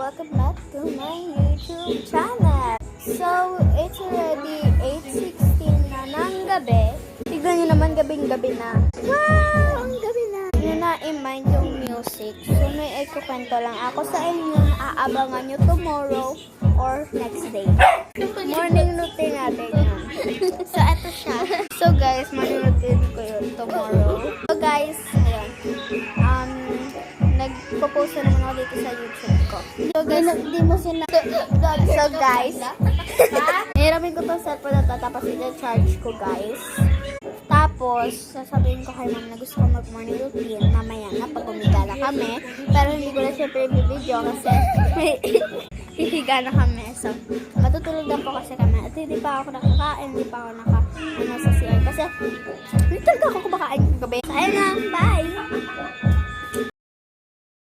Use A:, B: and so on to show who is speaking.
A: welcome back to my YouTube channel. So, it's already 8:16 na ng gabi. Tignan nyo naman, gabing-gabi na. Wow! Ang gabi na. Yun na i-mind yung music. So, may ikukwento lang ako sa inyo. Aabangan nyo tomorrow or next day. Morning routine natin yun. So, eto siya. So, guys, morning routine ko yun tomorrow. So, guys, ayun. Nagpo-post na naman ako dito sa YouTube ko. So, guys, hindi mo So, guys, hiramin ko itong cellphone na to, tapos i-charge ko, guys. Tapos, sasabihin ko kay ma'am na gusto ko mag-morning routine mamaya na pag umiga na kami. Pero hindi ko na syempre i-video kasi hihiga na kami. So, matutulog lang po kasi kami. At hindi pa ako nakakain, hindi pa ako sa CR. Kasi, hindi talaga ako kumakain ng gabi. Ayun na, bye!